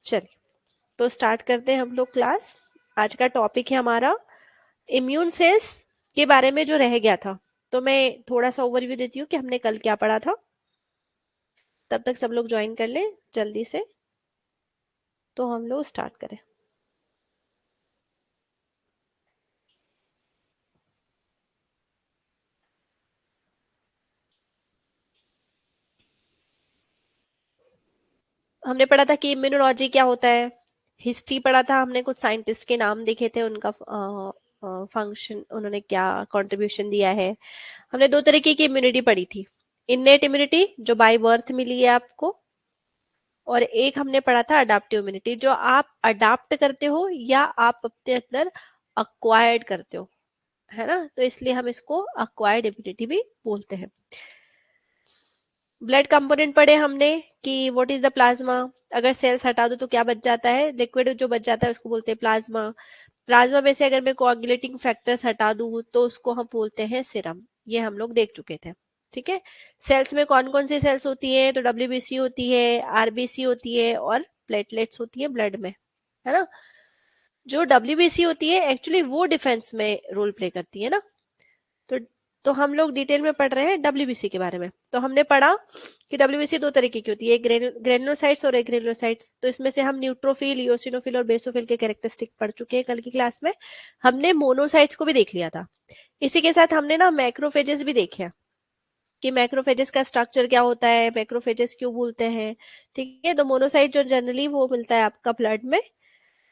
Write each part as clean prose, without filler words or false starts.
चलिए, तो स्टार्ट करते हैं हम लोग क्लास। आज का टॉपिक है हमारा इम्यून सेल्स के बारे में जो रह गया था। तो मैं थोड़ा सा ओवरव्यू देती हूँ कि हमने कल क्या पढ़ा था, तब तक सब लोग ज्वाइन कर ले जल्दी से, तो हम लोग स्टार्ट करें। हमने पढ़ा था कि इम्यूनोलॉजी क्या होता है, हिस्ट्री पढ़ा था हमने, कुछ साइंटिस्ट के नाम देखे थे, उनका फंक्शन, उन्होंने क्या कंट्रीब्यूशन दिया है। हमने दो तरीके की इम्यूनिटी पढ़ी थी, इननेट इम्यूनिटी जो बाय बर्थ मिली है आपको, और एक हमने पढ़ा था अडाप्टिव इम्यूनिटी जो आप अडाप्ट करते हो या आप अपने अंदर अक्वायर्ड करते हो, है ना। तो इसलिए हम इसको अक्वायर्ड इम्यूनिटी भी बोलते हैं। ब्लड कंपोनेंट पढ़े हमने कि व्हाट इज द प्लाज्मा, अगर सेल्स हटा दो तो क्या बच जाता है, लिक्विड जो बच जाता है उसको बोलते हैं प्लाज्मा। प्लाज्मा में से अगर मैं कोआगुलेटिंग फैक्टर्स हटा दूं तो उसको हम बोलते हैं सीरम। ये हम लोग देख चुके थे, ठीक है। सेल्स में कौन कौन सी सेल्स होती है, तो डब्ल्यूबीसी होती है, आरबीसी होती है और प्लेटलेट्स होती है ब्लड में, है ना। जो डब्ल्यूबीसी होती है एक्चुअली वो डिफेंस में रोल प्ले करती है ना। तो तो हम लोग डिटेल में पढ़ रहे हैं डब्ल्यूबीसी के बारे में। तो हमने पढ़ा कि डब्ल्यूबीसी दो तरीके की होती है, एक ग्रेनुलोसाइट्स और एक ग्रेनुलोसाइट्स। तो इसमें से हम न्यूट्रोफिल, इओसिनोफिल और बेसोफिल के कैरेक्टरिस्टिक पढ़ चुके हैं कल की क्लास में। हमने मोनोसाइट्स को भी देख लिया था। इसी के साथ हमने ना मैक्रोफेजेस भी देखे हैं कि मैक्रोफेजेस का स्ट्रक्चर क्या होता है, मैक्रोफेजेस क्यों बोलते हैं, ठीक है। तो मोनोसाइट जो जनरली वो मिलता है आपका ब्लड में,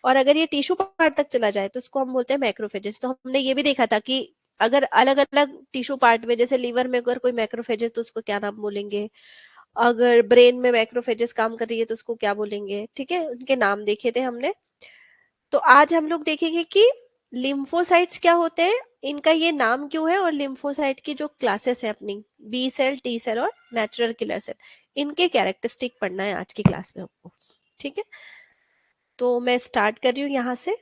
और अगर ये टिश्यू पार्ट तक चला जाए तो उसको हम बोलते हैं मैक्रोफेजेस। तो हमने ये भी देखा था कि अगर अलग अलग टिश्यू पार्ट में, जैसे लीवर में अगर कोई मैक्रोफेजेस तो उसको क्या नाम बोलेंगे, अगर ब्रेन में मैक्रोफेजेस काम कर रही है तो उसको क्या बोलेंगे, ठीक है। उनके नाम देखे थे हमने। तो आज हम लोग देखेंगे कि लिम्फोसाइट्स क्या होते हैं, इनका ये नाम क्यों है, और लिम्फोसाइट की जो क्लासेस है अपनी, बी सेल, टी सेल और नेचुरल किलर सेल, इनके कैरेक्टरिस्टिक पढ़ना है आज की क्लास में हमको, ठीक है। तो मैं स्टार्ट कर रही हूँ यहाँ से।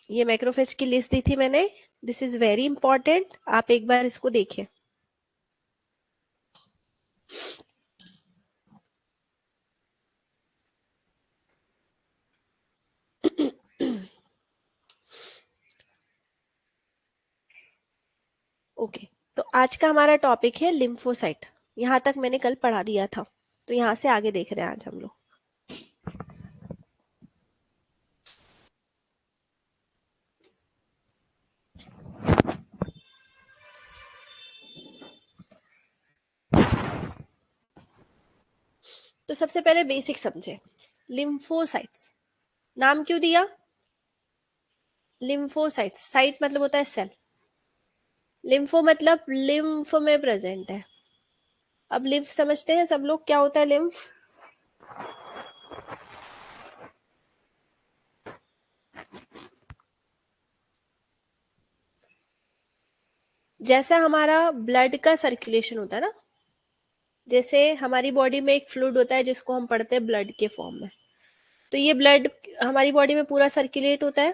ये मैक्रोफेज की लिस्ट दी थी मैंने, दिस इज वेरी इंपॉर्टेंट, आप एक बार इसको देखिए। ओके, तो आज का हमारा टॉपिक है लिम्फोसाइट। यहाँ तक मैंने कल पढ़ा दिया था, तो यहाँ से आगे देख रहे हैं आज हम लोग। तो सबसे पहले बेसिक समझे, लिम्फोसाइट्स नाम क्यों दिया। लिम्फोसाइट्स, साइट मतलब होता है सेल, लिम्फो मतलब लिम्फ में प्रेजेंट है। अब लिम्फ समझते हैं सब लोग, क्या होता है लिम्फ। जैसा हमारा ब्लड का सर्कुलेशन होता है ना, जैसे हमारी बॉडी में एक फ्लूइड होता है जिसको हम पढ़ते हैं ब्लड के फॉर्म में, तो ये ब्लड हमारी बॉडी में पूरा सर्कुलेट होता है,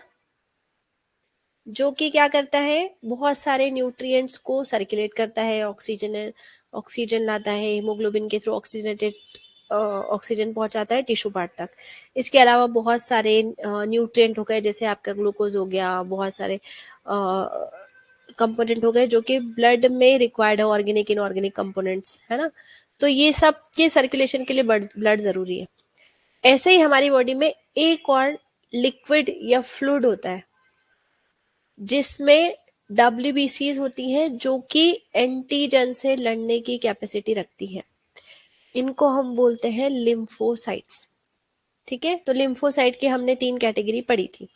जो कि क्या करता है, बहुत सारे न्यूट्रिएंट्स को सर्कुलेट करता है, ऑक्सीजन ऑक्सीजन लाता है, हीमोग्लोबिन के थ्रू ऑक्सीजनेटेड ऑक्सीजन पहुंचाता है टिश्यू पार्ट तक। इसके अलावा बहुत सारे न्यूट्रिएंट हो गए, जैसे आपका ग्लूकोज हो गया, बहुत सारे कंपोनेंट हो गए जो कि ब्लड में रिक्वायर्ड है, ऑर्गेनिक इनऑर्गेनिक कंपोनेंट्स, है ना। तो ये सब के सर्कुलेशन के लिए ब्लड जरूरी है। ऐसे ही हमारी बॉडी में एक और लिक्विड या फ्लूइड होता है जिसमें डब्ल्यूबीसीज होती हैं, जो कि एंटीजन से लड़ने की कैपेसिटी रखती है। इनको हम बोलते हैं लिम्फोसाइट्स, ठीक है। तो लिम्फोसाइट की हमने तीन कैटेगरी पढ़ी थी।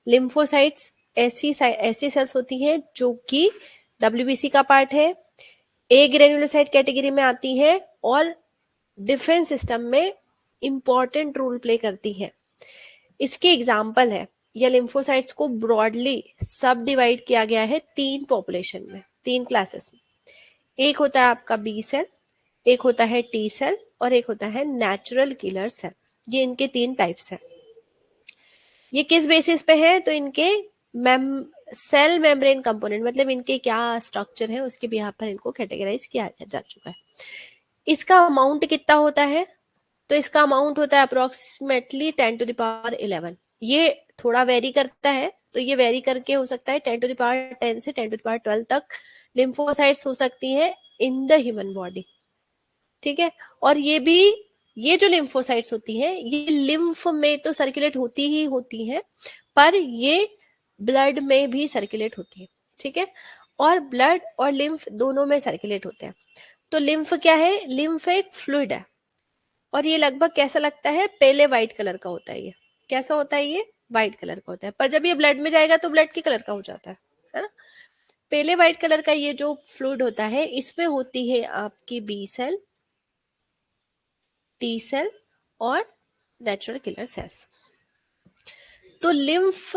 लिम्फोसाइट्स ऐसी सेल्स होती हैं जो कि डब्ल्यूबीसी का पार्ट है, ए ग्रेनुलोसाइट कैटेगरी में आती है और डिफेंस सिस्टम में इंपॉर्टेंट रोल प्ले करती है। इसके एग्जाम्पल है, या लिम्फोसाइट्स को ब्रॉडली सब डिवाइड किया गया है तीन पॉपुलेशन में, तीन क्लासेस में। एक होता है आपका बी सेल, एक होता है टी सेल और एक होता है नेचुरल किलर सेल। ये इनके तीन टाइप्स हैं। ये किस बेसिस पे है, तो इनके सेल मेम्ब्रेन कंपोनेंट, मतलब इनके क्या स्ट्रक्चर है उसके बिहाफ पर इनको कैटेगराइज किया जा चुका है। इसका अमाउंट कितना होता है? तो इसका अमाउंट होता है अप्रोक्सीमेटली 10⁻11। ये थोड़ा वेरी करता है, तो ये वेरी करके हो सकता है 10⁻10 से 10⁻12 तक लिम्फोसाइट्स हो सकती है इन द ह्यूमन बॉडी। ठीक है, और ये भी, ये जो लिम्फोसाइट्स होती हैं ये लिम्फ में तो सर्कुलेट होती ही होती हैं, पर ये ब्लड में भी सर्कुलेट होती है। ठीक है, और ब्लड और लिम्फ दोनों में सर्कुलेट होते हैं। तो लिम्फ क्या है? लिम्फ एक फ्लूइड है, और ये लगभग कैसा लगता है? पहले व्हाइट कलर का होता है। ये कैसा होता है? ये व्हाइट कलर का होता है, पर जब ये ब्लड में जाएगा तो ब्लड की कलर का हो जाता है ना। पहले व्हाइट कलर का ये जो फ्लूइड होता है, इसमें होती है आपकी बी सेल, टी सेल और नेचुरल किलर सेल्स। तो लिम्फ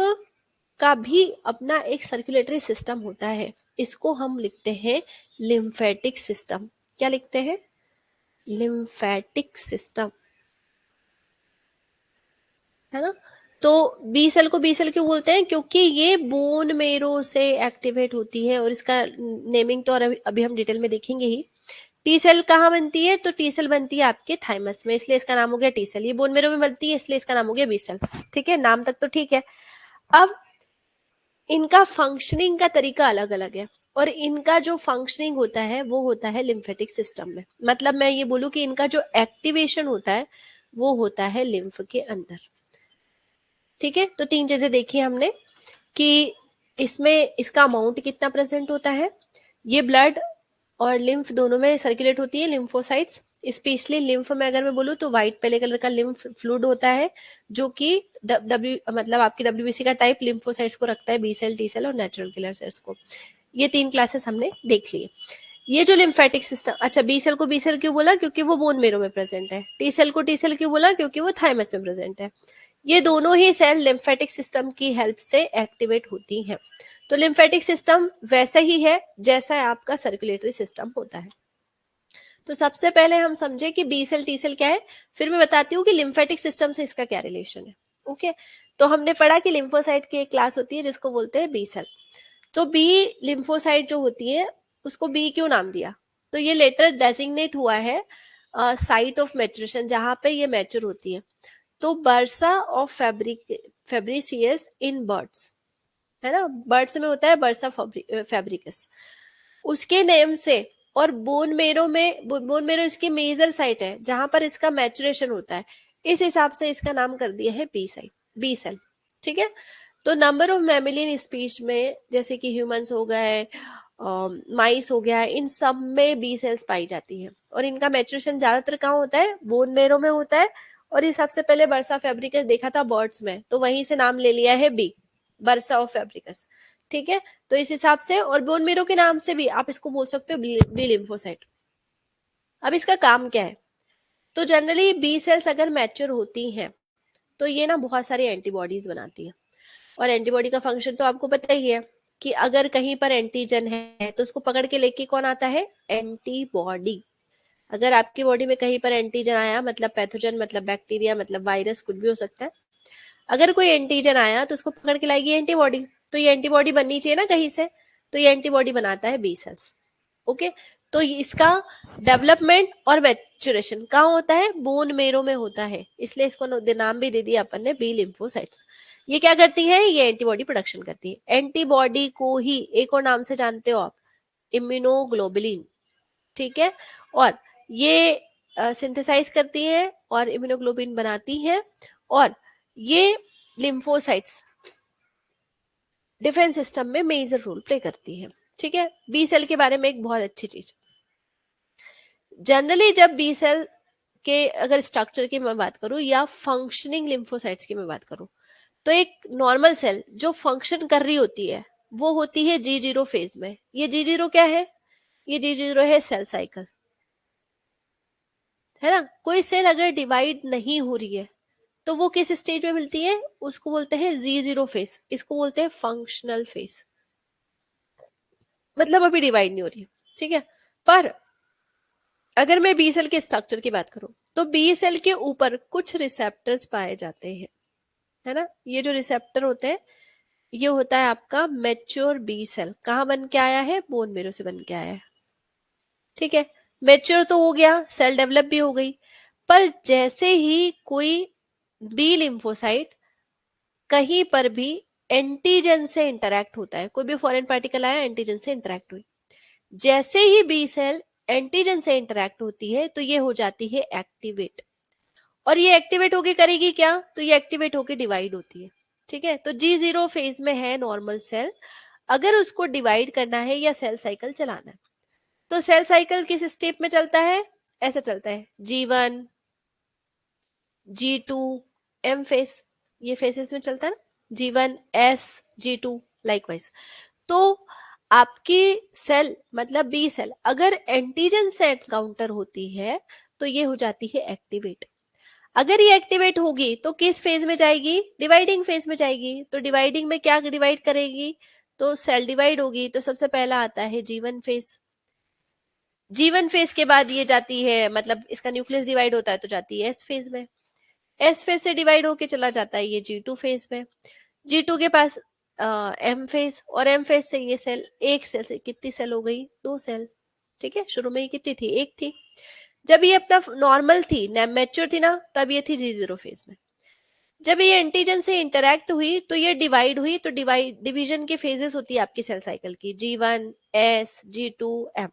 का भी अपना एक सर्कुलेटरी सिस्टम होता है, इसको हम लिखते हैं लिम्फेटिक सिस्टम। क्या लिखते हैं? लिम्फेटिक सिस्टम, है ना। तो बी सेल को बी सेल क्यों बोलते हैं? क्योंकि ये बोन मेरो से एक्टिवेट होती है, और इसका नेमिंग तो और अभी हम डिटेल में देखेंगे ही। टी सेल कहाँ बनती है? तो टी सेल बनती है आपके थाइमस में, इसलिए इसका नाम हो गया टी सेल। ये बोन मेरो में बनती है, इसलिए इसका नाम हो गया बी सेल। ठीक है, नाम तक तो ठीक है। अब इनका फंक्शनिंग का तरीका अलग अलग है, और इनका जो फंक्शनिंग होता है वो होता है लिम्फेटिक सिस्टम में। मतलब मैं ये बोलूं कि इनका जो एक्टिवेशन होता है वो होता है लिम्फ के अंदर। ठीक है, तो तीन चीजें देखी हमने कि इसमें इसका अमाउंट कितना प्रेजेंट होता है, ये ब्लड और लिम्फ दोनों में सर्कुलेट होती है लिम्फोसाइट्स। स्पेशली लिम्फ में अगर मैं बोलूँ तो व्हाइट पहले कलर का लिम्फ फ्लूइड होता है, जो कि डब्ल्यू मतलब आपकी डब्ल्यूबीसी का टाइप लिम्फोसाइट्स को रखता है, बी सेल, टी सेल और नेचुरल किलर सेल्स को। ये तीन क्लासेस हमने देख ली। ये जो लिम्फेटिक सिस्टम, अच्छा बी सेल को बी सेल क्यों बोला? क्योंकि वो बोन मेरो में प्रेजेंट है। टी सेल को टी सेल क्यों बोला? क्योंकि वो थाइमस में प्रेजेंट है। ये दोनों ही सेल लिम्फेटिक सिस्टम की हेल्प से एक्टिवेट होती हैं। तो लिम्फेटिक सिस्टम वैसा ही है जैसा आपका सर्कुलेटरी सिस्टम होता है। तो सबसे पहले हम समझे कि बी सेल टी सेल क्या है, फिर मैं बताती हूँ कि लिम्फेटिक सिस्टम से इसका क्या रिलेशन है। ओके, तो हमने पढ़ा कि लिम्फोसाइट की एक क्लास होती है जिसको बोलते हैं बी सेल। तो बी लिम्फोसाइट जो होती है उसको बी क्यों नाम दिया? तो ये लेटर डेजिग्नेट हुआ है साइट ऑफ मैच्योरेशन, जहां पे ये मैच्योर होती है। तो बर्सा ऑफ फेब्रिसियस इन बर्ड्स, है ना, बर्ड्स में होता है बर्सा फैब्रिकस, उसके नेम से। और बोन मेरो में, बोन मेरो इसकी मेजर साइट है जहां पर इसका मैचुरेशन होता है, इस हिसाब से इसका नाम कर दिया है बी साइट, बी सेल। ठीक है, तो नंबर ऑफ मैमिलियन स्पीच में जैसे कि ह्यूमंस हो गए, माइस हो गया, इन सब में बी सेल्स पाई जाती है, और इनका मैचुरेशन ज्यादातर कहाँ होता है? बोन मेरो में होता है। और ये सबसे पहले बर्सा फैब्रिकस देखा था बर्ड्स में, तो वहीं से नाम ले लिया है बी, बर्सा ऑफ फैब्रिकस। ठीक है, तो इस हिसाब से, और बोन मेरो के नाम से भी आप इसको बोल सकते हो बी लिम्फोसाइट। अब इसका काम क्या है? तो जनरली बी सेल्स अगर मैच्योर होती हैं तो ये ना बहुत सारी एंटीबॉडीज बनाती है, और एंटीबॉडी का फंक्शन तो आपको पता ही है कि अगर कहीं पर एंटीजन है तो उसको पकड़ के लेके कौन आता है? एंटीबॉडी। अगर आपकी बॉडी में कहीं पर एंटीजन आया, मतलब पैथोजन, मतलब बैक्टीरिया, मतलब वायरस, कुछ भी हो सकता है, अगर कोई एंटीजन आया तो उसको पकड़ के लाएगी एंटीबॉडी। तो ये एंटीबॉडी बननी चाहिए ना कहीं से, तो ये एंटीबॉडी बनाता है बी सेल्स। ओके, तो इसका डेवलपमेंट और मैच्योरेशन कहाँ होता है? बोन मेरो में होता है, इसलिए इसको नाम भी दे दिया अपन ने बी लिम्फोसाइट्स। ये क्या करती है? ये एंटीबॉडी प्रोडक्शन करती है। एंटीबॉडी को ही एक और नाम से जानते हो आप, इम्यूनोग्लोबुलिन। ठीक है, और ये सिंथेसाइज करती है और इम्यूनोग्लोबिन बनाती है, और ये लिम्फोसाइट्स डिफेंस सिस्टम में मेजर रोल प्ले करती है। ठीक है, बी सेल के बारे में एक बहुत अच्छी चीज, जनरली जब बी सेल के अगर स्ट्रक्चर की मैं बात करूं या फंक्शनिंग लिम्फोसाइट्स की मैं बात करूं, तो एक नॉर्मल सेल जो फंक्शन कर रही होती है वो होती है G0 फेज में। ये G0 क्या है? ये G0 है सेल साइकिल, है ना। कोई सेल अगर डिवाइड नहीं हो रही है तो वो किस स्टेज में मिलती है? उसको बोलते हैं G0 फेज, इसको बोलते हैं फंक्शनल फेज, मतलब अभी डिवाइड नहीं हो रही है। ठीक है, पर अगर मैं बी सेल के स्ट्रक्चर की बात करूं तो बी सेल के ऊपर कुछ रिसेप्टर्स पाए जाते हैं, है ना। ये जो रिसेप्टर होते हैं ये होता है आपका मैच्योर बी सेल, कहाँ बन के आया है? बोन मेरो से बन के आया है। ठीक है, मैच्योर तो हो गया, सेल डेवलप भी हो गई, पर जैसे ही कोई बी लिम्फोसाइट कहीं पर भी एंटीजन से इंटरैक्ट होता है, कोई भी फॉरेन पार्टिकल आया, एंटीजन से इंटरैक्ट हुई, जैसे ही बी सेल एंटीजन से इंटरैक्ट होती है तो ये हो जाती है एक्टिवेट। और ये एक्टिवेट होके करेगी क्या, तो ये एक्टिवेट होके डिवाइड होती है। ठीक है, तो G0 फेज में है नॉर्मल सेल, अगर उसको डिवाइड करना है या सेल साइकिल चलाना है, तो सेल साइकिल किस स्टेप में चलता है, ऐसा चलता है G1 G2 M फेस, ये फेसेस में चलता है ना, G1 S G2 लाइकवाइज। तो आपकी सेल मतलब बी सेल अगर एंटीजन से एनकाउंटर होती है तो ये हो जाती है एक्टिवेट। अगर ये एक्टिवेट होगी तो किस फेज में जाएगी, डिवाइडिंग फेज में जाएगी। तो डिवाइडिंग में क्या डिवाइड करेगी, तो सेल डिवाइड होगी, तो सबसे पहला आता है G1 फेज। G1 फेज के बाद ये जाती है, मतलब इसका न्यूक्लियस डिवाइड होता है तो जाती है एस फेज में, एस फेज से डिवाइड होके चला जाता है ये G2 फेज में, G2 के पास एम फेज, और एम फेज से ये सेल, एक सेल से कितनी सेल हो गई, दो सेल। ठीक है, शुरू में ये कितनी थी, एक थी, जब ये अपना नॉर्मल थी, मैच्योर थी ना, तब ये थी G0 फेज में। जब ये एंटीजन से इंटरैक्ट हुई तो ये डिवाइड हुई, तो डिवीजन के फेजेस होती है आपकी सेल साइकिल की, G1 S G2 M।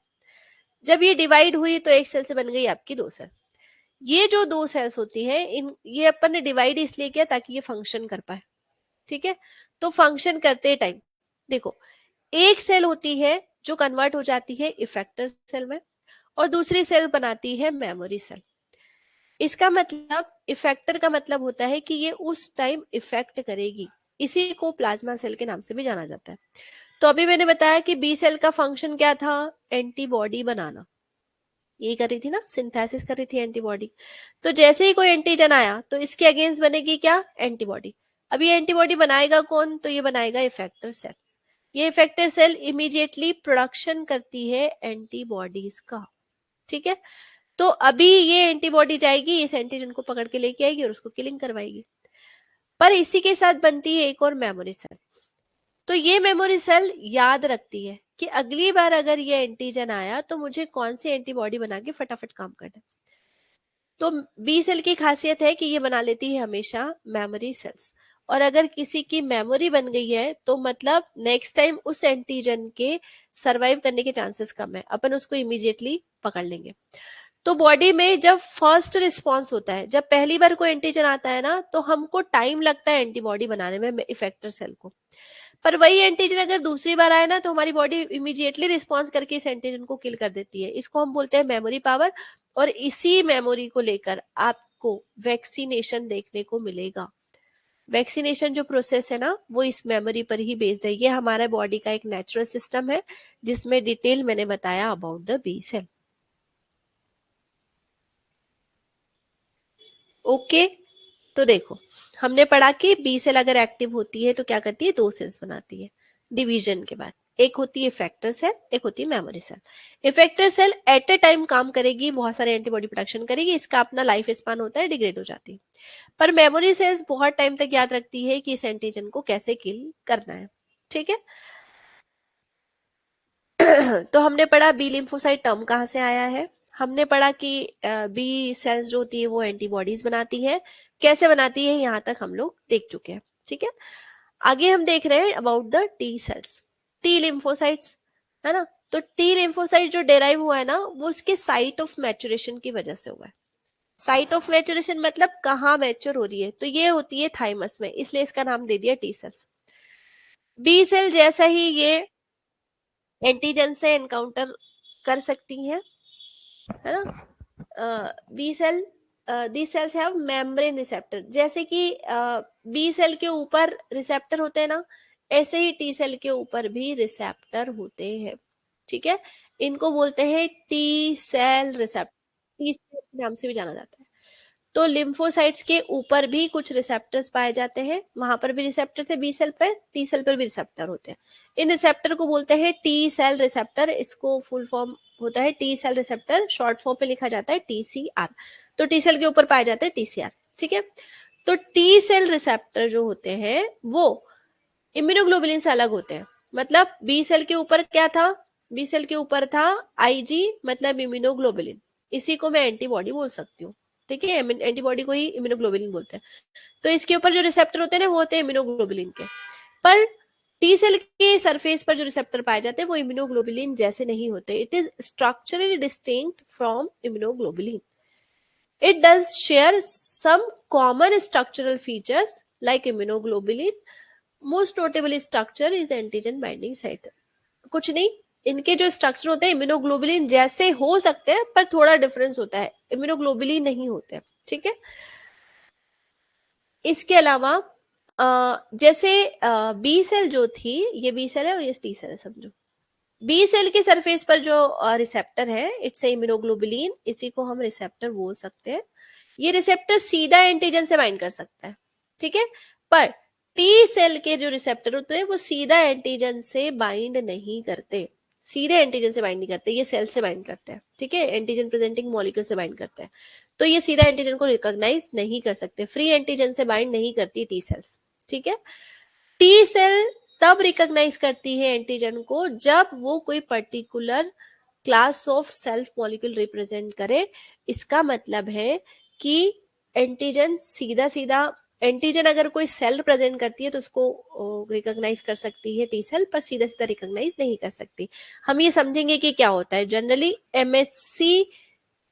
जब ये डिवाइड हुई तो एक सेल से बन गई आपकी दो सेल। ये जो दो सेल्स होती है, इन ये अपन ने डिवाइड इसलिए किया ताकि ये फंक्शन कर पाए। ठीक है, तो फंक्शन करते टाइम देखो, एक सेल होती है जो कन्वर्ट हो जाती है इफेक्टर सेल में, और दूसरी सेल बनाती है मेमोरी सेल। इसका मतलब, इफेक्टर का मतलब होता है कि ये उस टाइम इफेक्ट करेगी, इसी को प्लाज्मा सेल के नाम से भी जाना जाता है। तो अभी मैंने बताया कि बी सेल का फंक्शन क्या था, एंटीबॉडी बनाना, यही कर रही थी ना, सिंथेसिस कर रही थी एंटीबॉडी। तो जैसे ही कोई एंटीजन आया तो इसके अगेंस्ट बनेगी क्या, एंटीबॉडी। अब ये एंटीबॉडी बनाएगा कौन, तो ये बनाएगा इफेक्टर सेल। ये इफेक्टर सेल इमीडिएटली प्रोडक्शन करती है एंटीबॉडीज का। ठीक है, तो अभी ये एंटीबॉडी जाएगी, इस एंटीजन को पकड़ के लेके आएगी और उसको किलिंग करवाएगी। पर इसी के साथ बनती है एक और मेमोरी सेल। तो ये मेमोरी सेल याद रखती है कि अगली बार अगर ये एंटीजन आया तो मुझे कौन सी एंटीबॉडी बना के फटाफट काम करना है। तो बी सेल की खासियत है कि ये बना लेती है हमेशा मेमोरी सेल्स, और अगर किसी की मेमोरी बन गई है तो मतलब नेक्स्ट टाइम उस एंटीजन के सरवाइव करने के चांसेस कम है, अपन उसको इमीडिएटली पकड़ लेंगे। तो बॉडी में जब फर्स्ट रिस्पॉन्स होता है, जब पहली बार कोई एंटीजन आता है ना, तो हमको टाइम लगता है एंटीबॉडी बनाने में इफेक्टर सेल को। पर वही एंटीजन अगर दूसरी बार आए ना, तो हमारी बॉडी इमीडिएटली रिस्पॉन्स करके इस एंटीजन को किल कर देती है। इसको हम बोलते हैं मेमोरी पावर, और इसी मेमोरी को लेकर आपको वैक्सीनेशन देखने को मिलेगा। वैक्सीनेशन जो प्रोसेस है ना, वो इस मेमोरी पर ही बेस्ड है। ये हमारा बॉडी का एक नेचुरल सिस्टम है जिसमें डिटेल मैंने बताया about the B cell. Okay, तो देखो, हमने पढ़ा कि बी सेल अगर एक्टिव होती है तो क्या करती है, दो सेल्स बनाती है डिवीजन के बाद। एक होती है इफेक्टर सेल, एक होती है memory cell. Effector cell at a time काम करेगी, बहुत सारे एंटीबॉडी प्रोडक्शन करेगी, इसका अपना लाइफ स्पान होता है, डिग्रेड हो जाती है। पर मेमोरी सेल्स बहुत टाइम तक याद रखती है कि इस एंटीजन को कैसे किल करना है। ठीक है, तो हमने पढ़ा बी लिम्फोसाइट टर्म कहाँ से आया है, हमने पढ़ा कि बी सेल्स जो होती है वो एंटीबॉडीज बनाती है, कैसे बनाती है यहाँ तक हम लोग देख चुके हैं। ठीक है, आगे हम देख रहे हैं about the T cells, T lymphocytes, है ना। तो टी लिम्फोसाइट जो डेराइव हुआ है ना, वो उसके साइट ऑफ मैचुरेशन की वजह से हुआ है। साइट ऑफ मैचुरेशन मतलब कहाँ मैच्योर हो रही है, तो ये होती है थाइमस में, इसलिए इसका नाम दे दिया टी सेल्स। बी सेल जैसा ही ये एंटीजन से एनकाउंटर कर सकती हैं, है ना। B cell, the cells have membrane receptor, जैसे कि बी सेल के ऊपर रिसेप्टर होते हैं ना, ऐसे ही टी सेल के ऊपर भी रिसेप्टर होते हैं। ठीक है, इनको बोलते हैं T cell receptor, T cell के नाम से भी जाना जाता है। तो लिम्फोसाइट्स के ऊपर भी कुछ रिसेप्टर्स पाए जाते हैं, वहां पर भी रिसेप्टर थे बी सेल पर, टी सेल पर भी रिसेप्टर होते हैं। इन रिसेप्टर को बोलते हैं टी सेल रिसेप्टर, इसको फुल फॉर्म होता है T cell receptor, short form पे लिखा जाता है टीसीआर। तो टी सेल के ऊपर पाए जाते हैं टीसीआर। ठीक है, तो टी सेल रिसेप्टर जो होते हैं वो इम्यूनोग्लोबुलिन से अलग होते हैं। मतलब बी सेल के ऊपर क्या था, बी सेल के ऊपर था आईजी मतलब इम्यूनोग्लोबुलिन, इसी को मैं एंटीबॉडी बोल सकती हूँ, ठीक है, एंटीबॉडी को ही इम्यूनोग्लोबुलिन बोलते हैं। तो इसके ऊपर जो रिसेप्टर होते हैं ना वो होते हैं इम्यूनोग्लोबुलिन के। पर टी सेल के सरफेस पर जो रिसेप्टर पाए जाते हैं वो इम्यूनोग्लोबुलिन जैसे नहीं होते, it is structurally distinct from immunoglobulin. It does share some common structural features like immunoglobulin. Most notable structure is antigen binding site. कुछ नहीं, इनके जो स्ट्रक्चर होते हैं इम्यूनोग्लोबुलिन जैसे हो सकते हैं पर थोड़ा डिफरेंस होता है, इम्यूनोग्लोबुलिन नहीं होते हैं, ठीक है। इसके अलावा जैसे बी सेल जो थी, ये बी सेल है और ये टी सेल है समझो। बी सेल के सरफेस पर जो रिसेप्टर है इट्स इम्यूनोग्लोबुलिन, इसी को हम रिसेप्टर बोल सकते हैं। ये रिसेप्टर सीधा एंटीजन से बाइंड कर सकता है, ठीक है। पर टी सेल के जो रिसेप्टर होते हैं वो सीधा एंटीजन से बाइंड नहीं करते, सीधे एंटीजन से बाइंड नहीं करते, ये सेल से बाइंड करते हैं, ठीक है, एंटीजन प्रेजेंटिंग मॉलिक्यूल से बाइंड करते हैं। तो ये सीधा एंटीजन को रिकॉग्नाइज नहीं कर सकते, फ्री एंटीजन से बाइंड नहीं करती टी सेल्स, ठीक है। टी सेल तब रिकॉग्नाइज करती है एंटीजन को जब वो कोई particular class of self molecule represent करे। इसका मतलब है कि एंटीजन सीधा सीधा, एंटीजन अगर कोई सेल प्रेजेंट करती है तो उसको रिकॉग्नाइज कर सकती है टी सेल, पर सीधा सीधा रिकॉग्नाइज नहीं कर सकती। हम ये समझेंगे कि क्या होता है। जनरली एमएससी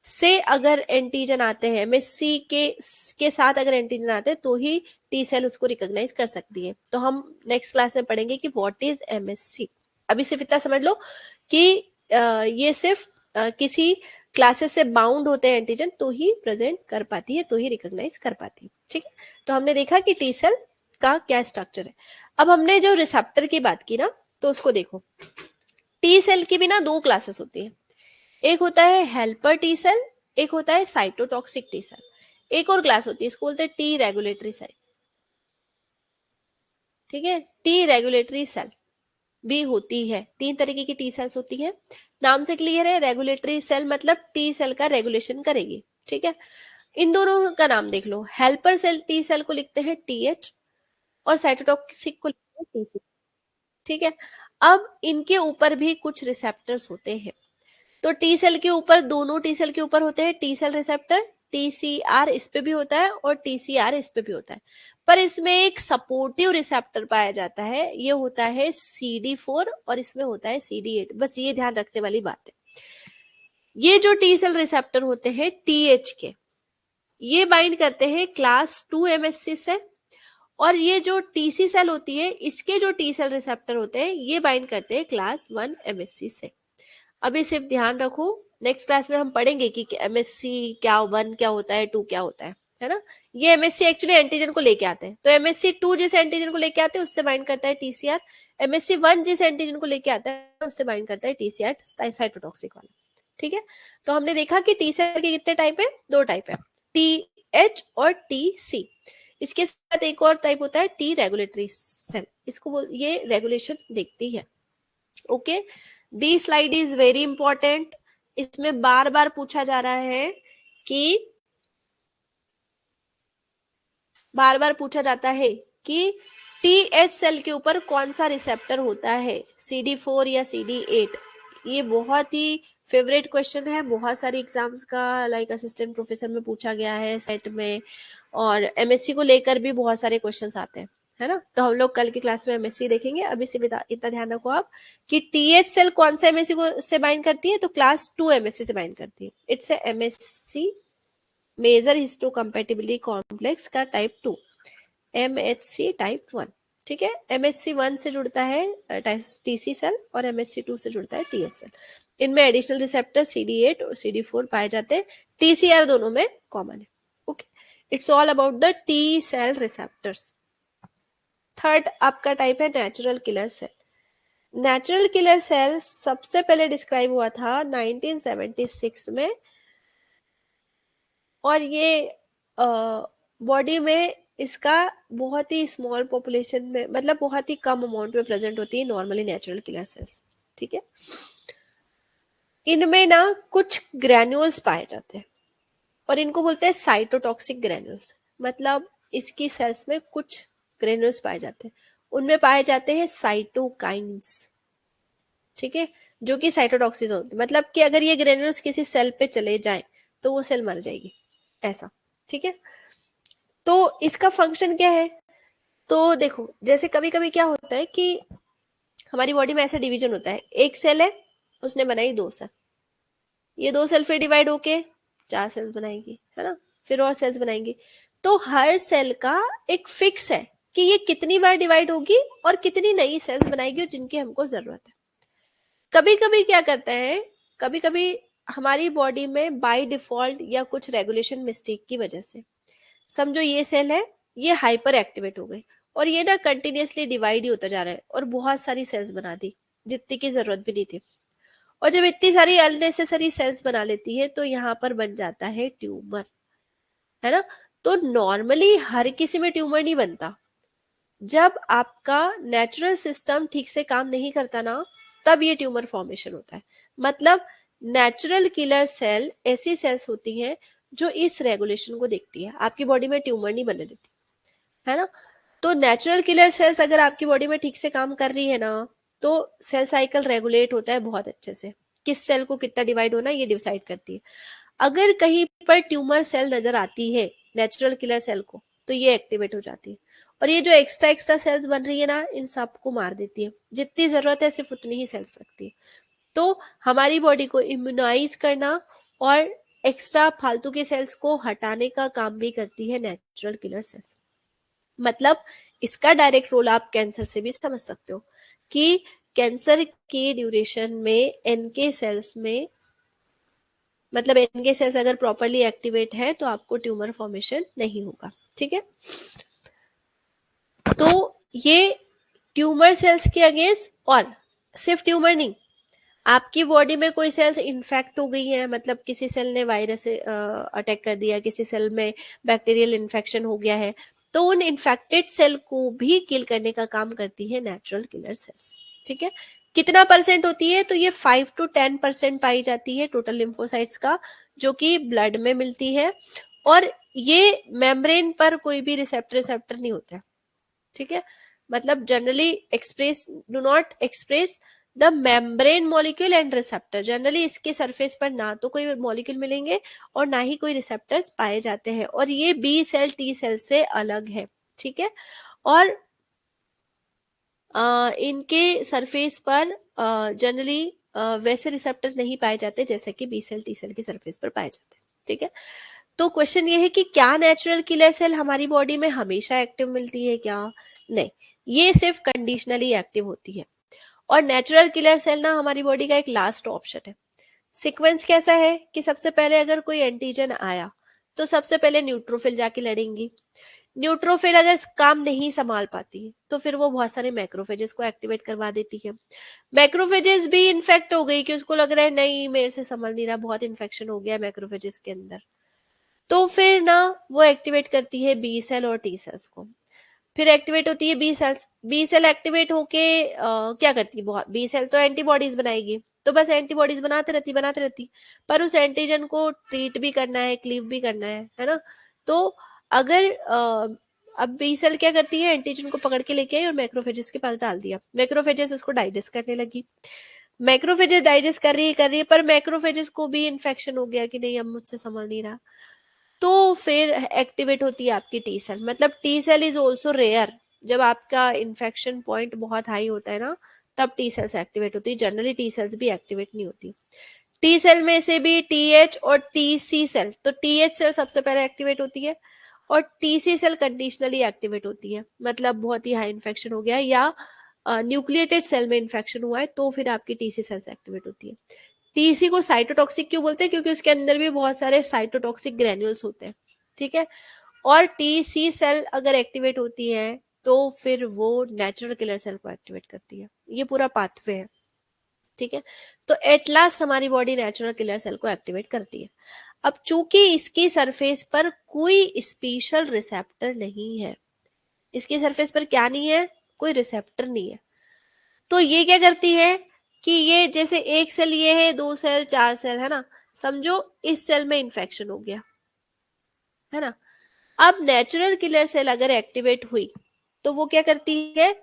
से अगर एंटीजन आते हैं, एमएससी के साथ अगर एंटीजन आते हैं तो ही टी सेल उसको रिकॉग्नाइज कर सकती है। तो हम नेक्स्ट क्लास में पढ़ेंगे कि व्हाट इज एमएससी। अभी सिर्फ इतना समझ लो कि ये सिर्फ किसी क्लासेस से बाउंड होते हैं एंटीजन तो ही प्रेजेंट कर पाती है, तो ही रिकॉग्नाइज कर पाती है, ठीक है। तो हमने देखा कि टी सेल का क्या स्ट्रक्चर है। अब हमने जो रिसेप्टर की बात की ना, तो उसको देखो। टी सेल की भी ना दो क्लासेस होती है, एक होता है हेल्पर टी सेल, एक होता है साइटोटॉक्सिक टी सेल। एक और क्लास होती है, इसको बोलते हैं टी रेगुलेटरी सेल, ठीक है। टी रेगुलेटरी सेल भी होती है, तीन तरीके की टी सेल्स होती है। नाम से क्लियर है, रेगुलेटरी सेल मतलब टी सेल का रेगुलेशन करेगी, ठीक है। इन दोनों का नाम देख लो, हेल्पर सेल टी सेल को लिखते हैं टीएच और साइटोटॉक्सिक को लिखते हैं टीसी, ठीक है। अब इनके ऊपर भी कुछ रिसेप्टर्स होते हैं। तो टी सेल के ऊपर, दोनों टी सेल के ऊपर होते हैं टी सेल रिसेप्टर, टीसीआर इस पे भी होता है और टीसीआर इस पे भी होता है। पर इसमें एक सपोर्टिव रिसेप्टर पाया जाता है, ये होता है CD4 और इसमें होता है CD8, बस ये ध्यान रखने वाली बात है। ये जो टी सेल रिसेप्टर होते हैं टीएच के, ये बाइंड करते हैं क्लास 2 एमएससी से, और ये जो टीसी सेल होती है इसके जो टी सेल रिसेप्टर होते हैं ये बाइंड करते हैं क्लास 1 एमएससी से। अभी सिर्फ ध्यान रखो, नेक्स्ट क्लास में हम पढ़ेंगे कि एमएससी क्या 1 क्या होता है, 2 क्या होता है ना। ये एमएससी एक्चुअली एंटीजन को लेके आते हैं, तो एमएससी 2 जिस एंटीजन को लेके आते हैं उससे बाइंड करता है टीसीआर, एमएससी 1 जिस एंटीजन को लेके आता है उससे बाइंड करता है टीसीआर साइटोटॉक्सिक वाला, ठीक है। तो हमने देखा कि टी सेल के कितने टाइप है, दो टाइप है, टीएच और टीसी। इसके साथ एक और टाइप होता है टी रेगुलेटरी सेल, इसको ये रेगुलेशन देखती है, okay. The slide is very important, इसमें बार बार पूछा जा रहा है कि, बार बार पूछा जाता है कि टीएच सेल के ऊपर कौन सा रिसेप्टर होता है, CD4 या CD8। ये बहुत ही फेवरेट क्वेश्चन है, बहुत सारी एग्जाम्स का लाइक असिस्टेंट प्रोफेसर में पूछा गया है, सेट में, और एमएससी को लेकर भी बहुत सारे क्वेश्चंस आते हैं, है ना। तो हम लोग कल की क्लास में एमएससी देखेंगे। अभी से इतना ध्यान रखो आप कि टीएच सेल कौन सा एमएससी को से बाइंड करती है, तो क्लास 2 एमएससी से बाइंड करती है। It's MSC major histocompatibility complex का टाइप 2, MHC टाइप 1, ठीक है। MHC 1 से जुड़ता है टीसी सेल और MHC 2 से जुड़ता है टीएस सेल। इनमें एडिशनल रिसेप्टर CD8 और CD4 पाए जाते हैं, TCR दोनों में कॉमन है, okay. It's all about the T cell receptors. Third आपका टाइप है natural killer cell. Natural killer cell सबसे पहले डिस्क्राइब हुआ था 1976 में, और ये बॉडी में इसका बहुत ही स्मॉल पॉपुलेशन में, मतलब बहुत ही कम अमाउंट में प्रेजेंट होती है नॉर्मली नेचुरल किलर सेल्स, ठीक है। इनमें ना कुछ ग्रैन्यूल्स पाए जाते हैं और इनको बोलते हैं साइटोटॉक्सिक ग्रैन्यूल्स, मतलब इसकी सेल्स में कुछ ग्रैन्यूल्स पाए जाते हैं, उनमें पाए जाते हैं साइटोकाइंस, ठीक है। जो कि साइटोटॉक्सिक होती है, मतलब कि अगर ये ग्रेन्यूल्स किसी सेल पे चले जाएं तो वो सेल मर जाएगी, ऐसा। ठीक है, तो इसका फंक्शन क्या है? तो देखो, जैसे कभी कभी क्या होता है कि हमारी बॉडी में ऐसा डिवीजन होता है, एक सेल है, उसने बनाई दो सेल, ये दो सेल फिर डिवाइड होके चार सेल्स बनाएगी, है ना, फिर और सेल्स बनाएंगी। तो हर सेल का एक फिक्स है कि ये कितनी बार डिवाइड होगी और कितनी नई सेल्स बनाएगी और जिनकी हमको जरूरत है। कभी कभी क्या करता है, कभी कभी हमारी बॉडी में बाय डिफॉल्ट या कुछ रेगुलेशन मिस्टेक की वजह से, समझो ये सेल है, ये हाइपर एक्टिवेट हो गई और ये ना कंटिन्यूअसली डिवाइड ही होता जा रहा है और बहुत सारी सेल्स बना दी जितनी की जरूरत भी नहीं थी। और जब इतनी सारी अननेसेसरी सेल्स बना लेती है तो यहाँ पर बन जाता है ट्यूमर, है ना। तो नॉर्मली हर किसी में ट्यूमर नहीं बनता, जब आपका नेचुरल सिस्टम ठीक से काम नहीं करता ना, तब ये ट्यूमर फॉर्मेशन होता है। मतलब नेचुरल किलर सेल ऐसी सेल्स होती हैं जो इस रेगुलेशन को देखती है, आपकी बॉडी में ट्यूमर नहीं बनने देती, है ना। तो नेचुरल किलर सेल्स अगर आपकी बॉडी में ठीक से काम कर रही है ना, तो सेल साइकिल रेगुलेट होता है बहुत अच्छे से, किस सेल को कितना डिवाइड होना ये डिसाइड करती है। अगर कहीं पर ट्यूमर सेल नजर आती है नेचुरल किलर सेल को, तो ये एक्टिवेट हो जाती है और ये जो एक्स्ट्रा एक्स्ट्रा सेल्स बन रही है ना, इन सबको मार देती है, जितनी जरूरत है सिर्फ उतनी ही सेल्स रखती है। तो हमारी बॉडी को इम्यूनाइज करना और एक्स्ट्रा फालतू के सेल्स को हटाने का काम भी करती है नेचुरल किलर सेल्स। मतलब इसका डायरेक्ट रोल आप कैंसर से भी समझ सकते हो कि कैंसर के ड्यूरेशन में एनके सेल्स में, मतलब एनके सेल्स अगर प्रॉपरली एक्टिवेट है तो आपको ट्यूमर फॉर्मेशन नहीं होगा। ठीक है, तो ये ट्यूमर सेल्स के अगेंस्ट, और सिर्फ ट्यूमर नहीं, आपकी बॉडी में कोई सेल्स इन्फेक्ट हो गई है, मतलब किसी सेल ने वायरस से अटैक कर दिया, किसी सेल में बैक्टीरियल इन्फेक्शन हो गया है, तो उन इन्फेक्टेड सेल को भी किल करने का काम करती है नेचुरल किलर सेल्स। ठीक है, कितना परसेंट होती है? तो ये 5 to 10% पाई जाती है टोटल लिम्फोसाइट्स का, जो कि ब्लड में मिलती है, और ये मेम्ब्रेन पर कोई भी रिसेप्टर रिसेप्टर नहीं होता है। ठीक है, मतलब generally express, do not express the membrane molecule and receptor, generally इसके सरफेस पर ना तो कोई मॉलिक्यूल मिलेंगे और ना ही कोई रिसेप्टर्स पाए जाते हैं, और ये बी सेल टी सेल से अलग है। ठीक है, और इनके सरफेस पर जनरली वैसे रिसेप्टर नहीं पाए जाते जैसे कि बी सेल टी सेल की सरफेस पर पाए जाते हैं। ठीक है, तो क्वेश्चन ये है कि क्या नेचुरल किलर सेल हमारी बॉडी में हमेशा एक्टिव मिलती है क्या? नहीं, ये सिर्फ कंडीशनली एक्टिव होती है। और नेचुरल किलर सेल ना हमारी बॉडी का एक लास्ट ऑप्शन है। सीक्वेंस कैसा है कि सबसे पहले अगर कोई एंटीजन आया तो सबसे पहले न्यूट्रोफिल जाके लड़ेंगी, न्यूट्रोफिल अगर काम नहीं संभाल पाती तो फिर वो बहुत सारे मैक्रोफेजेस को एक्टिवेट करवा देती है। मैक्रोफेजेस भी इन्फेक्ट हो गई कि उसको लग रहा है नहीं मेरे से संभल नहीं रहा, बहुत इन्फेक्शन हो गया मैक्रोफेजेस के अंदर, तो फिर ना वो एक्टिवेट करती है बी सेल और टी सेल्स को। फिर एक्टिवेट होती है B cells, B cell activate होके क्या करती है, बहुत बी सेल तो एंटीबॉडीज बनाएगी, तो बस एंटीबॉडीज बनाते रहती, पर उस एंटीजन को ट्रीट भी करना है, क्लीव भी करना है ना। तो अगर अब बी सेल क्या करती है, एंटीजन को पकड़ के लेके आई और मैक्रोफेजेस के पास डाल दिया, मैक्रोफेजेस उसको डाइजेस्ट करने लगी, मैक्रोफेजेस डाइजेस्ट कर रही है पर मैक्रोफेजेस को भी इन्फेक्शन हो गया कि नहीं अब मुझसे संभल नहीं रहा, तो फिर एक्टिवेट होती है आपकी टी सेल। मतलब T cell is also rare, जब आपका इन्फेक्शन पॉइंट बहुत हाई होता है ना, तब टी सेल्स एक्टिवेट होती है, जनरली टी सेल्स भी एक्टिवेट नहीं होती। टी सेल में से भी टी एच और टी सी सेल, तो टी एच सेल सबसे पहले एक्टिवेट होती है और T C cell conditionally activate होती है, मतलब बहुत ही हाई इन्फेक्शन हो गया या न्यूक्लिएटेड सेल में इन्फेक्शन हुआ है तो फिर आपकी टी सी सेल्स एक्टिवेट होती है। टीसी को साइटोटॉक्सिक क्यों बोलते हैं? क्योंकि उसके अंदर भी बहुत सारे साइटोटॉक्सिक ग्रेन्यूल्स होते हैं। ठीक है, और टीसी सेल अगर एक्टिवेट होती है तो फिर वो नेचुरल किलर सेल को एक्टिवेट करती है, ये पूरा पाथवे है। ठीक है, तो एट लास्ट हमारी बॉडी नेचुरल किलर सेल को एक्टिवेट करती है। अब चूंकि इसकी सरफेस पर कोई स्पेशल रिसेप्टर नहीं है, इसकी सरफेस पर क्या नहीं है, कोई रिसेप्टर नहीं है, तो ये क्या करती है कि ये जैसे एक सेल ये है, दो सेल, चार सेल, है ना, समझो इस सेल में इन्फेक्शन हो गया, है ना। अब नेचुरल किलर सेल अगर एक्टिवेट हुई तो वो क्या करती है,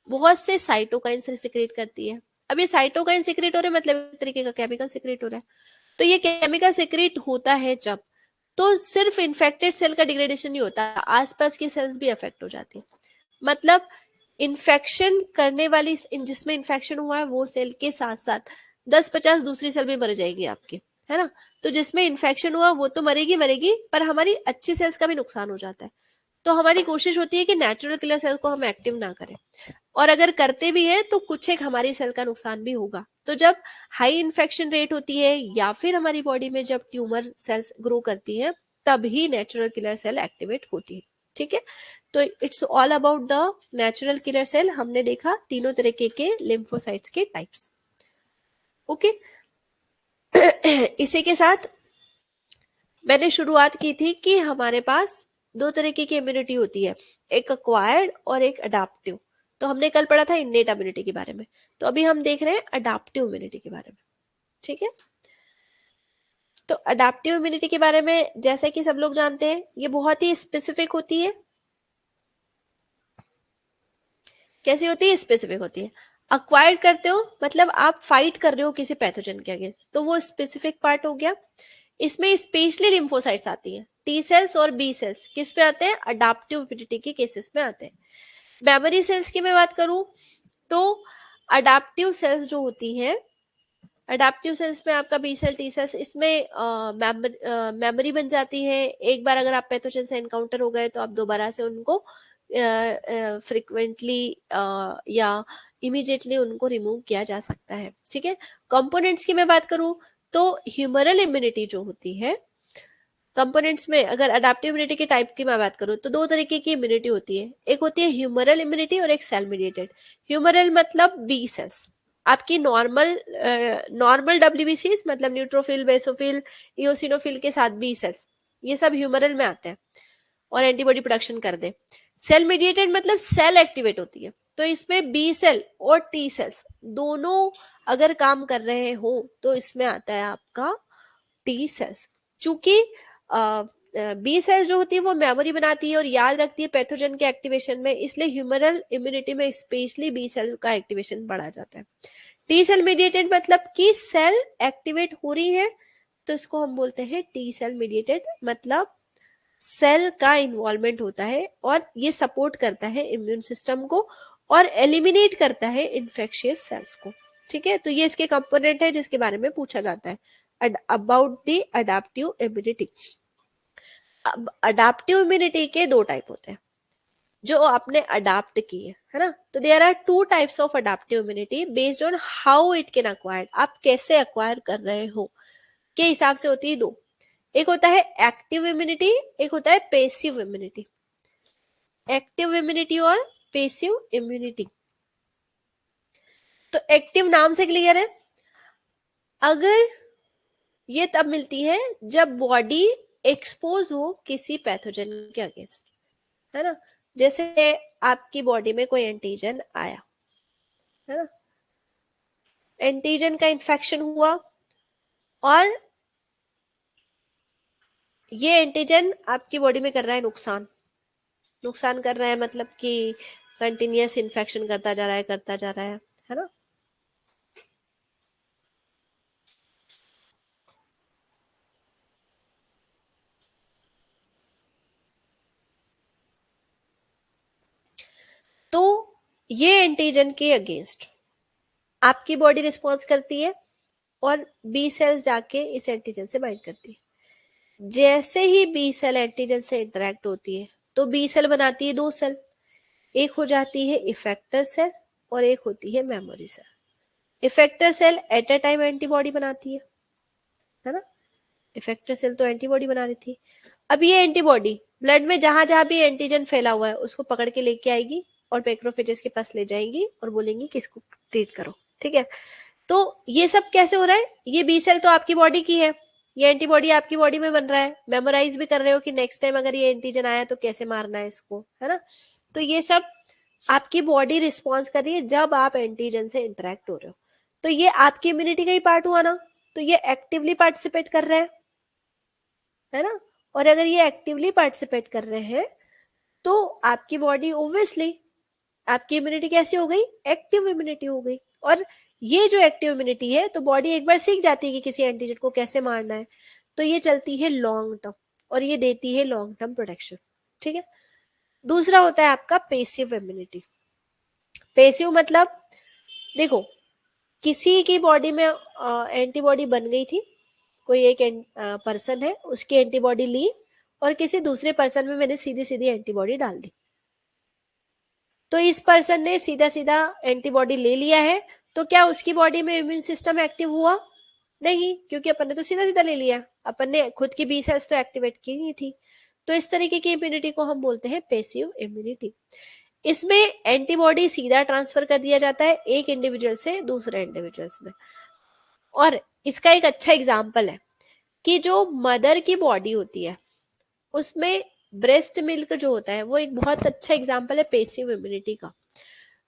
बहुत से साइटोकाइन से सिक्रेट करती है। अब ये साइटोकाइन सिक्रेट हो रहा है, मतलब एक तरीके का केमिकल सिक्रेट हो रहा है। तो ये केमिकल सिक्रेट होता है जब, तो सिर्फ इन्फेक्टेड सेल का डिग्रेडेशन नहीं होता, आसपास की सेल्स भी अफेक्ट हो जाती है। मतलब इन्फेक्शन करने वाली, जिसमें इन्फेक्शन हुआ है वो सेल के साथ साथ 10-50 दूसरी सेल भी मर जाएगी आपकी, है ना। तो जिसमें इन्फेक्शन हुआ वो तो मरेगी मरेगी, पर हमारी अच्छी सेल्स का भी नुकसान हो जाता है। तो हमारी कोशिश होती है कि नेचुरल किलर सेल को हम एक्टिव ना करें, और अगर करते भी हैं तो कुछ एक हमारी सेल का नुकसान भी होगा। तो जब हाई इन्फेक्शन रेट होती है या फिर हमारी बॉडी में जब ट्यूमर सेल्स ग्रो करती है, तभी नेचुरल किलर सेल एक्टिवेट होती है। ठीक है, तो it's all about the natural killer cell. हमने देखा तीनों तरीके के लिम्फोसाइट्स के टाइप्स। ओके इसी के साथ मैंने शुरुआत की थी कि हमारे पास दो तरीके की इम्यूनिटी होती है, एक अक्वायर्ड और एक अडाप्टिव। तो हमने कल पढ़ा था इन्नेट इम्यूनिटी के बारे में, तो अभी हम देख रहे हैं अडाप्टिव इम्यूनिटी के बारे में। ठीक है, तो अडाप्टिव इम्यूनिटी के बारे में जैसे कि सब लोग जानते हैं, ये बहुत ही स्पेसिफिक होती है। कैसी होती है? स्पेसिफिक होती है। अक्वायर्ड करते हो मतलब आप फाइट कर रहे हो किसी पैथोजन के अगेंस्ट, तो वो स्पेसिफिक पार्ट हो गया। इसमें स्पेशली लिम्फोसाइट्स आती हैं, टी सेल्स और बी सेल्स किस में आते हैं? अडाप्टिव इम्यूनिटी के केसेस में आते हैं। मेमोरी सेल्स की मैं बात करूं तो अडाप्टिव सेल्स जो होती हैं, अडाप्टिव सेल्स में आपका बी सेल टी सेल्स, इसमें मेमोरी बन जाती है। एक बार अगर आप पैथोजन से एनकाउंटर हो गए तो आप दोबारा से उनको फ्रिक्वेंटली या इमीडिएटली उनको रिमूव किया जा सकता है। ठीक है, कंपोनेंट्स की मैं बात करूं तो ह्यूमरल इम्यूनिटी जो होती है, कंपोनेंट्स में अगर अडाप्टिव इम्यूनिटी के टाइप की मैं बात करूं तो दो तरीके की इम्यूनिटी होती है, एक होती है ह्यूमरल इम्यूनिटी और एक सेल मीडिएटेड। ह्यूमरल मतलब बी सेल्स, आपकी नॉर्मल डब्ल्यूबीसीज, मतलब न्यूट्रोफिल, बेसोफिल, इओसिनोफिल के साथ बी सेल्स, ये सब ह्यूमरल में आते हैं और एंटीबॉडी प्रोडक्शन कर दे। सेल मीडिएटेड मतलब सेल एक्टिवेट होती है, तो इसमें बी सेल और टी सेल्स दोनों अगर काम कर रहे हो तो इसमें आता है आपका टी सेल्स। चूंकि बी सेल्स जो होती है वो मेमोरी बनाती है और याद रखती है पैथोजन के एक्टिवेशन में, इसलिए ह्यूमरल इम्यूनिटी में स्पेशली बी सेल का एक्टिवेशन बढ़ा जाता है। टी सेल मीडिएटेड मतलब कि सेल एक्टिवेट हो रही है, तो इसको हम बोलते हैं टी सेल मीडिएटेड, मतलब सेल का इन्वॉल्वमेंट होता है और ये सपोर्ट करता है इम्यून सिस्टम को और एलिमिनेट करता है इन्फेक्शियस सेल्स को। ठीक है, तो ये इसके कंपोनेंट है जिसके बारे में पूछा जाता है अबाउट द अडाप्टिव इम्यूनिटी। अब अडाप्टिव इम्यूनिटी के दो टाइप होते हैं जो आपने अडाप्ट की है ना। तो there are two types of adaptive immunity based on how it can acquire, आप कैसे अक्वायर कर रहे हो के हिसाब से होती है दो। एक होता है एक्टिव इम्यूनिटी, एक होता है पेसिव इम्यूनिटी। एक्टिव इम्यूनिटी और पेसिव इम्यूनिटी, तो एक्टिव नाम से क्लियर है, अगर ये तब मिलती है जब बॉडी एक्सपोज हो किसी पैथोजन के अगेंस्ट, है ना। जैसे आपकी बॉडी में कोई एंटीजन आया, है ना, एंटीजन का इन्फेक्शन हुआ और ये एंटीजन आपकी बॉडी में कर रहा है नुकसान, नुकसान कर रहा है मतलब कि कंटिन्यूअस इन्फेक्शन करता जा रहा है, करता जा रहा है ना। तो ये एंटीजन के अगेंस्ट आपकी बॉडी रिस्पॉन्स करती है और बी सेल्स जाके इस एंटीजन से बाइंड करती है। जैसे ही बी सेल एंटीजन से इंटरेक्ट होती है तो बी सेल बनाती है दो सेल, एक हो जाती है इफेक्टर सेल और एक होती है memory cell. Effector cell at a time antibody बनाती है ना। इफेक्टर सेल तो एंटीबॉडी बना रही थी, अब ये एंटीबॉडी ब्लड में जहां जहां भी एंटीजन फैला हुआ है उसको पकड़ के लेके आएगी और मैक्रोफेजेस के पास ले जाएंगी और बोलेंगी कि इसको ट्रीट करो। ठीक है, तो ये सब कैसे हो रहा है? ये बी सेल तो आपकी बॉडी की है, ये एंटीबॉडी आपकी बॉडी में बन रहा है, मेमोराइज भी कर रहे हो कि नेक्स्ट टाइम अगर ये एंटीजन आया तो कैसे मारना है इसको, है ना। तो ये सब आपकी बॉडी रिस्पॉन्स कर रही है जब आप एंटीजन से इंटरेक्ट हो रहे हो, तो ये आपकी इम्यूनिटी का ही पार्ट हुआ ना, तो ये एक्टिवली पार्टिसिपेट कर रहे हैं, है ना। और अगर ये एक्टिवली पार्टिसिपेट कर रहे हैं तो आपकी बॉडी ओब्वियसली, आपकी इम्यूनिटी कैसी हो गई? एक्टिव इम्यूनिटी हो गई। और ये जो एक्टिव इम्यूनिटी है, तो बॉडी एक बार सीख जाती है कि किसी एंटीजन को कैसे मारना है, तो ये चलती है लॉन्ग टर्म और ये देती है लॉन्ग टर्म प्रोटेक्शन। ठीक है। दूसरा होता है आपका पेसिव इम्यूनिटी। पेसिव मतलब, देखो, किसी की बॉडी में एंटीबॉडी बन गई थी, कोई एक पर्सन है, उसकी एंटीबॉडी ली और किसी दूसरे पर्सन में मैंने सीधी सीधी एंटीबॉडी डाल दी, तो इस पर्सन ने सीधा सीधा एंटीबॉडी ले लिया है, तो क्या उसकी बॉडी में इम्यून सिस्टम एक्टिव हुआ? नहीं, क्योंकि अपन ने तो सीधा सीधा ले लिया, अपन ने खुद की बी सेल्स तो एक्टिवेट की नहीं थी। तो इस तरीके की इम्यूनिटी को हम बोलते हैं पेसिव इम्यूनिटी। इसमें एंटीबॉडी सीधा ट्रांसफर कर दिया जाता है एक इंडिविजुअल से दूसरे इंडिविजुअल्स में। और इसका एक अच्छा एग्जाम्पल है कि जो मदर की बॉडी होती है उसमें ब्रेस्ट मिल्क जो होता है वो एक बहुत अच्छा एग्जाम्पल है पेसिव इम्यूनिटी का।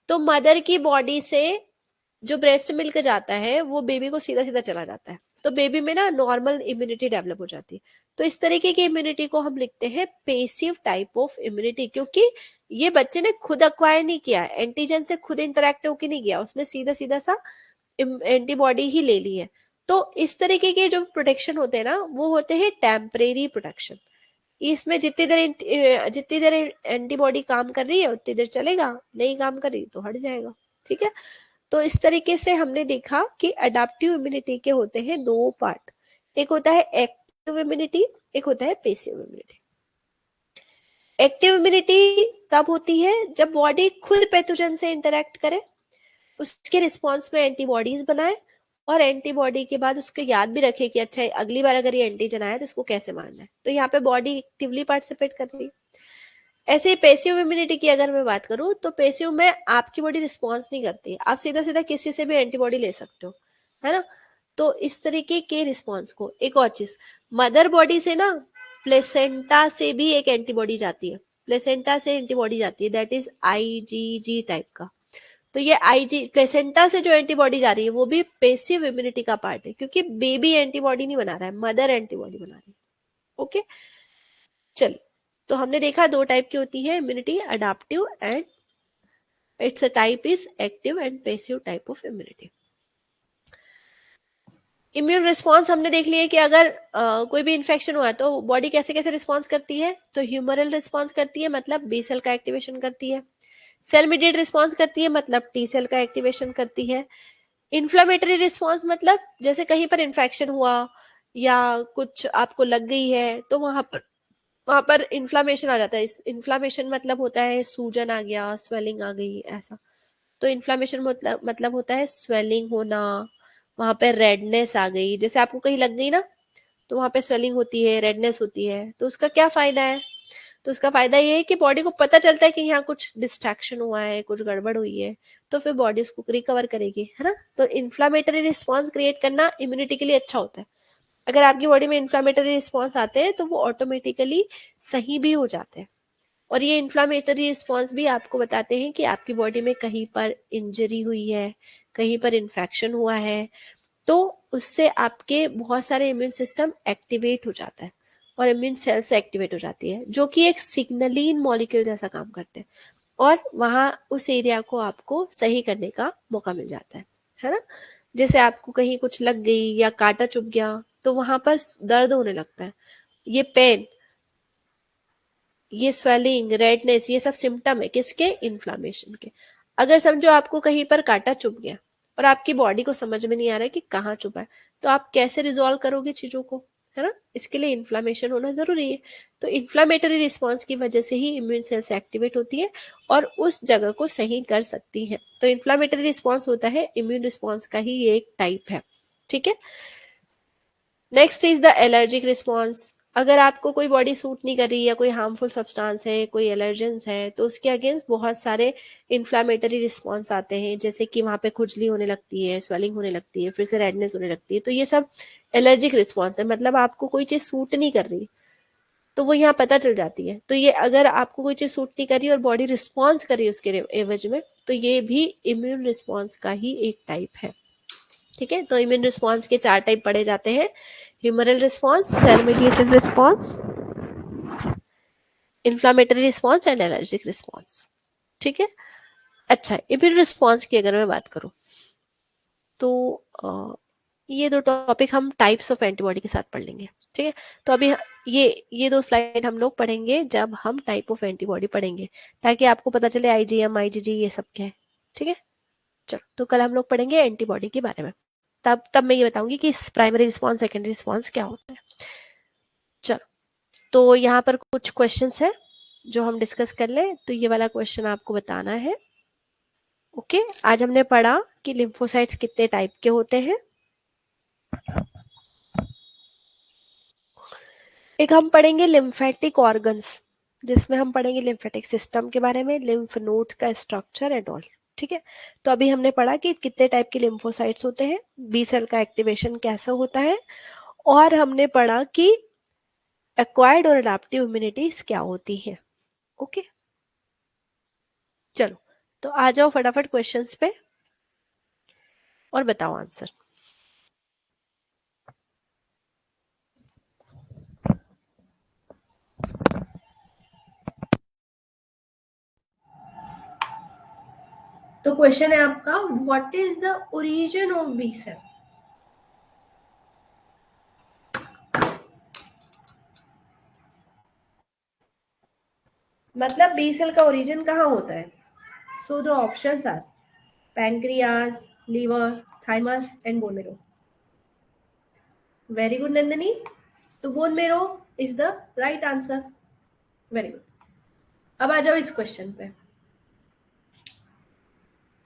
तो मदर की बॉडी से जो ब्रेस्ट मिल्क जाता है वो बेबी को सीधा सीधा चला जाता है, तो बेबी में ना नॉर्मल इम्यूनिटी डेवलप हो जाती है। तो इस तरीके की इम्यूनिटी को हम लिखते हैं पेसिव टाइप ऑफ इम्यूनिटी, क्योंकि ये बच्चे ने खुद अक्वायर नहीं किया, एंटीजन से खुद इंटरेक्ट होकर नहीं गया, उसने सीधा सीधा सा एंटीबॉडी ही ले ली है। तो इस तरीके के जो प्रोटेक्शन होते हैं ना वो होते हैं टेम्परेरी प्रोटेक्शन। इसमें जितनी देर एंटीबॉडी काम कर रही है उतनी देर चलेगा, नहीं काम कर रही तो हट जाएगा। ठीक है। तो इस तरीके से हमने देखा कि अडाप्टिव इम्यूनिटी के होते हैं दो पार्ट, एक होता है एक्टिव इम्यूनिटी, एक होता है पेसिव इम्यूनिटी। एक्टिव इम्यूनिटी तब होती है जब बॉडी खुद पैथोजन से इंटरेक्ट करे, उसके रिस्पॉन्स में एंटीबॉडीज बनाए और एंटीबॉडी के बाद उसको याद भी रखे कि अच्छा अगली बार अगर ये एंटीजन आया तो इसको कैसे मारना है, तो यहाँ पे बॉडी एक्टिवली पार्टिसिपेट कर रही है। ऐसे ही पेसिव इम्यूनिटी की अगर मैं बात करूं तो पेसिव में आपकी बॉडी रिस्पॉन्स नहीं करती है, आप सीधा सीधा किसी से भी एंटीबॉडी ले सकते हो, है ना। तो इस तरीके के रिस्पॉन्स को, एक और चीज, मदर बॉडी से ना प्लेसेंटा से भी एक एंटीबॉडी जाती है, प्लेसेंटा से एंटीबॉडी जाती है, दैट इज आईजीजी टाइप का। तो ये आईजी प्लेसेंटा से जो एंटीबॉडी जा रही है वो भी पेसिव इम्यूनिटी का पार्ट है, क्योंकि बेबी एंटीबॉडी नहीं बना रहा है, मदर एंटीबॉडी बना रही है। ओके, चलिए, तो हमने देखा दो टाइप की होती है immunity, adaptive and it's a type is active and passive type of immunity. Immune response हमने देख लिया कि अगर कोई भी इन्फेक्शन हुआ है तो बॉडी कैसे कैसे रिस्पॉन्स करती है, तो ह्यूमरल रिस्पॉन्स करती है, मतलब बी सेल का एक्टिवेशन करती है। सेल मीडिएट रिस्पॉन्स करती है, मतलब टी सेल का एक्टिवेशन करती है। इन्फ्लामेटरी रिस्पॉन्स मतलब जैसे कहीं पर इन्फेक्शन हुआ या कुछ आपको लग गई है तो वहां पर इन्फ्लामेशन आ जाता है। इन्फ्लामेशन मतलब होता है सूजन आ गया, स्वेलिंग आ गई, ऐसा। तो इन्फ्लामेशन मतलब होता है स्वेलिंग होना, वहां पे रेडनेस आ गई, जैसे आपको कहीं लग गई ना तो वहां पे स्वेलिंग होती है, रेडनेस होती है। तो उसका क्या फायदा है, तो उसका फायदा ये है कि बॉडी को पता चलता है कि यहाँ कुछ डिस्ट्रैक्शन हुआ है, कुछ गड़बड़ हुई है, तो फिर बॉडी उसको रिकवर करेगी, है ना। तो इन्फ्लामेटरी रिस्पॉन्स क्रिएट करना इम्यूनिटी के लिए अच्छा होता है। अगर आपकी बॉडी में इन्फ्लामेटरी रिस्पॉन्स आते हैं तो वो ऑटोमेटिकली सही भी हो जाते हैं। और ये इन्फ्लामेटरी रिस्पॉन्स भी आपको बताते हैं कि आपकी बॉडी में कहीं पर इंजरी हुई है, कहीं पर इन्फेक्शन हुआ है, तो उससे आपके बहुत सारे इम्यून सिस्टम एक्टिवेट हो जाता है और इम्यून सेल्स एक्टिवेट हो जाती है, जो कि एक सिग्नलिन मॉलिक्यूल जैसा काम करते हैं, और वहां उस एरिया को आपको सही करने का मौका मिल जाता है ना। जैसे आपको कहीं कुछ लग गई या कांटा चुभ गया तो वहां पर दर्द होने लगता है, ये पेन, ये स्वेलिंग, रेडनेस, ये सब सिम्टम है किसके, इन्फ्लामेशन के। अगर समझो आपको कहीं पर कांटा चुभ गया और आपकी बॉडी को समझ में नहीं आ रहा है कि कहाँ चुभा है, तो आप कैसे रिजॉल्व करोगे चीजों को, है ना। इसके लिए इन्फ्लामेशन होना जरूरी है। तो इन्फ्लामेटरी रिस्पॉन्स की वजह से ही इम्यून सेल्स एक्टिवेट होती है और उस जगह को सही कर सकती है। तो इन्फ्लामेटरी रिस्पॉन्स होता है इम्यून रिस्पॉन्स का ही एक टाइप है। ठीक है। Next is the allergic response. अगर आपको कोई बॉडी सूट नहीं कर रही है, कोई हार्मफुल सब्सटेंस है, कोई एलर्जेंस है, तो उसके अगेंस्ट बहुत सारे इन्फ्लामेटरी रिस्पॉन्स आते हैं, जैसे कि वहां पे खुजली होने लगती है, स्वेलिंग होने लगती है, फिर से रेडनेस होने लगती है। तो ये सब एलर्जिक रिस्पॉन्स है, मतलब आपको कोई चीज सूट नहीं कर रही तो वो यहाँ पता चल जाती है। तो ये अगर आपको कोई चीज सूट नहीं कर रही और बॉडी रिस्पॉन्स कर रही है उसके एवज में, तो ये भी इम्यून रिस्पॉन्स का ही एक टाइप है। ठीक है। तो इम्यून रिस्पॉन्स के चार टाइप पढ़े जाते हैं, humoral response, cell mediated response, inflammatory response and allergic response. ठीक है। अच्छा, इम्यून रिस्पॉन्स की अगर मैं बात करूं तो ये दो टॉपिक हम टाइप्स ऑफ एंटीबॉडी के साथ पढ़ लेंगे, ठीक है। तो अभी ये दो स्लाइड हम लोग पढ़ेंगे जब हम टाइप ऑफ एंटीबॉडी पढ़ेंगे, ताकि आपको पता चले आईजीएम आईजीजी ये सब क्या है, ठीक है। चलो, तो कल हम लोग पढ़ेंगे एंटीबॉडी के बारे में, तब मैं ये बताऊंगी कि प्राइमरी रिस्पॉन्स सेकेंडरी रिस्पॉन्स क्या होता है। चलो, तो यहाँ पर कुछ क्वेश्चंस है जो हम डिस्कस कर ले। तो ये वाला क्वेश्चन आपको बताना है। ओके, आज हमने पढ़ा कि लिम्फोसाइट्स कितने टाइप के होते हैं। एक हम पढ़ेंगे लिम्फेटिक ऑर्गन्स, जिसमें हम पढ़ेंगे लिम्फेटिक सिस्टम के बारे में, लिम्फ नोड का स्ट्रक्चर एंड ऑल, ठीक है। तो अभी हमने पढ़ा कि कितने टाइप के लिम्फोसाइट्स होते हैं, बी सेल का एक्टिवेशन कैसा होता है, और हमने पढ़ा कि एक्वायर्ड और अडैप्टिव इम्यूनिटीज क्या होती है। ओके, चलो, तो आ जाओ फटाफट क्वेश्चंस पे और बताओ आंसर। तो क्वेश्चन है आपका, what is the origin of B cell. मतलब बी सेल का ओरिजिन कहाँ होता है। So the options are pancreas, liver, thymus and bone marrow. Very good Nandini, तो bone marrow is the right answer. Very good. अब आ जाओ इस क्वेश्चन पे,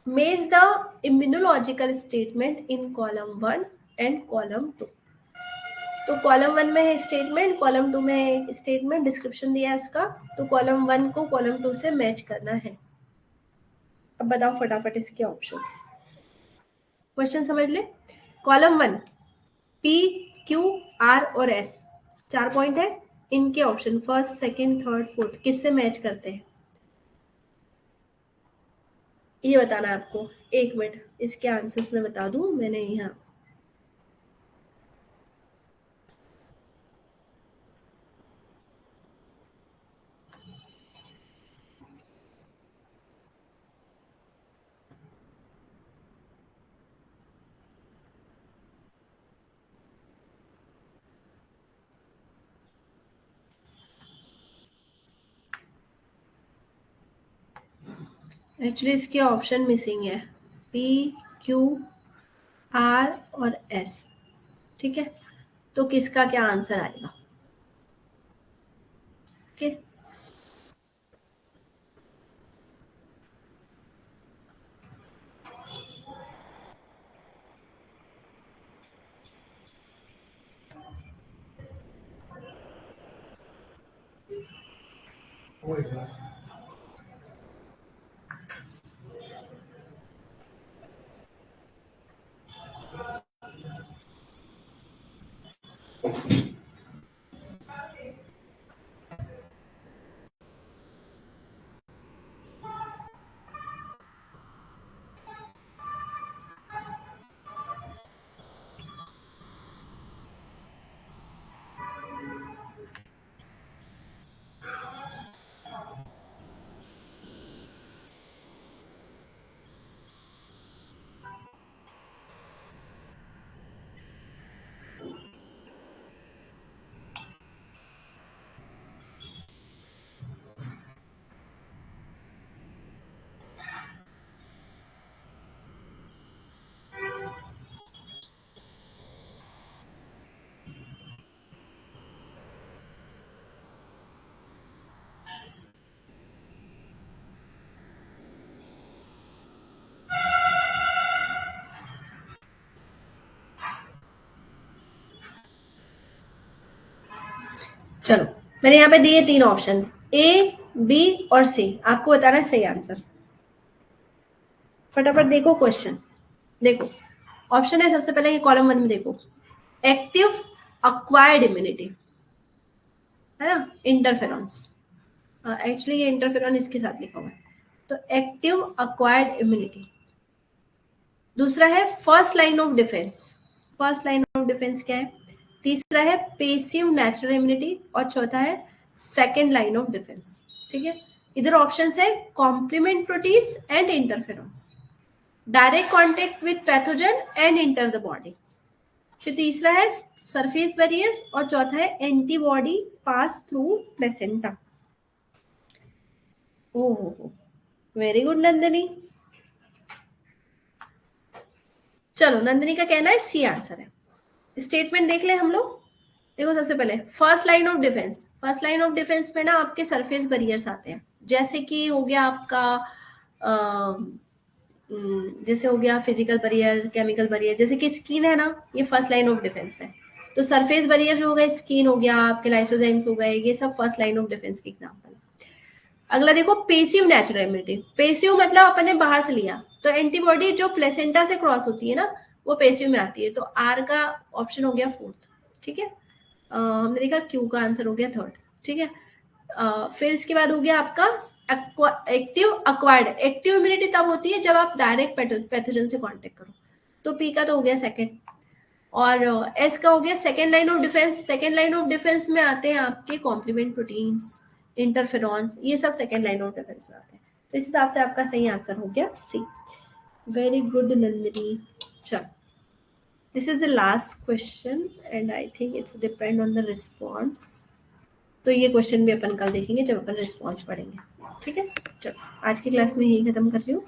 match the immunological statement in column 1 and column 2। तो कॉलम 1 में है स्टेटमेंट, कॉलम 2 में है स्टेटमेंट, डिस्क्रिप्शन दिया है उसका। तो कॉलम 1 को कॉलम 2 से मैच करना है। अब बताओ फटाफट इसके ऑप्शंस। क्वेश्चन समझ ले। कॉलम 1 पी, क्यू, आर और एस, 4 पॉइंट है। इनके option first, second, third, fourth किससे मैच करते हैं, ये बताना है आपको। एक मिनट, इसके आंसर्स में बता दूं मैंने यहाँ। एक्चुअली इसके ऑप्शन मिसिंग है, पी, क्यू, आर और एस, ठीक है। तो किसका क्या आंसर आएगा। ओके, चलो, मैंने यहाँ पे दिए 3 ऑप्शन, ए, बी और सी। आपको बताना है सही आंसर। फटाफट देखो क्वेश्चन। देखो, ऑप्शन है सबसे पहले, कॉलम 1 में देखो, एक्टिव अक्वायर्ड इम्यूनिटी, है ना, इंटरफेरॉन्स। एक्चुअली ये इंटरफेरॉन इसके साथ लिखा हुआ है, तो एक्टिव अक्वायर्ड इम्यूनिटी। दूसरा है first line of defence. First line of defence क्या है। तीसरा है पेसिव नेचुरल इम्यूनिटी, और चौथा है सेकेंड लाइन ऑफ डिफेंस, ठीक है। इधर ऑप्शंस है complement proteins and interferons. Direct contact with pathogen and enter the body. फिर तीसरा है सरफेस बैरियर्स और चौथा है एंटीबॉडी पास थ्रू प्लेसेंटा। ओहो, वेरी गुड नंदिनी। चलो, नंदिनी का कहना है सी आंसर है। स्टेटमेंट देख ले हम लोग। देखो, सबसे पहले first line of defence, first line of defence में ना आपके सरफेस बैरियर्स आते हैं, जैसे कि हो गया आपका जैसे हो गया फिजिकल बैरियर, केमिकल बैरियर, जैसे कि स्किन है ना, ये फर्स्ट लाइन ऑफ डिफेंस है। तो सरफेस बैरियर जो हो गए, स्किन हो गया, आपके लाइसोजाइम्स हो गए, ये सब फर्स्ट लाइन ऑफ डिफेंस के एग्जाम्पल है। अगला देखो, पेसिव नेचुरल इम्यूनिटी। पेसिव मतलब अपन ने बाहर से लिया, तो एंटीबॉडी जो प्लेसेंटा से क्रॉस होती है ना, वो पेसिव में आती है। तो आर का ऑप्शन हो गया फोर्थ। ठीक है, हमने देखा क्यू का आंसर हो गया थर्ड। ठीक है, फिर इसके बाद हो गया आपका एक्टिव अक्वायर्ड। एक्टिव इम्यूनिटी तब होती है जब आप डायरेक्ट पैथोजन से कांटेक्ट करो, तो पी का तो हो गया सेकंड। और एस का हो गया second line of defence. Second line of defence में आते हैं आपके कॉम्प्लीमेंट प्रोटीन्स, इंटरफेरॉन्स, ये सब सेकेंड लाइन ऑफ डिफेंस में आते हैं। तो इस हिसाब से आपका सही आंसर हो गया सी। Very good Nandini. चल, this is the last question and I think it's depend on the response. तो ये क्वेश्चन भी अपन कल देखेंगे जब अपन रिस्पॉन्स पढ़ेंगे। ठीक है, चलो आज की क्लास में यही खत्म कर रही हूँ।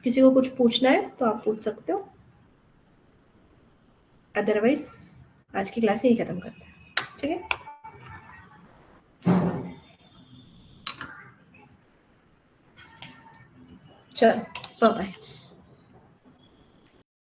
किसी को कुछ पूछना है तो आप पूछ सकते हो, अदरवाइज आज की क्लास यही खत्म करते हैं। ठीक है, चलो बाय बाय।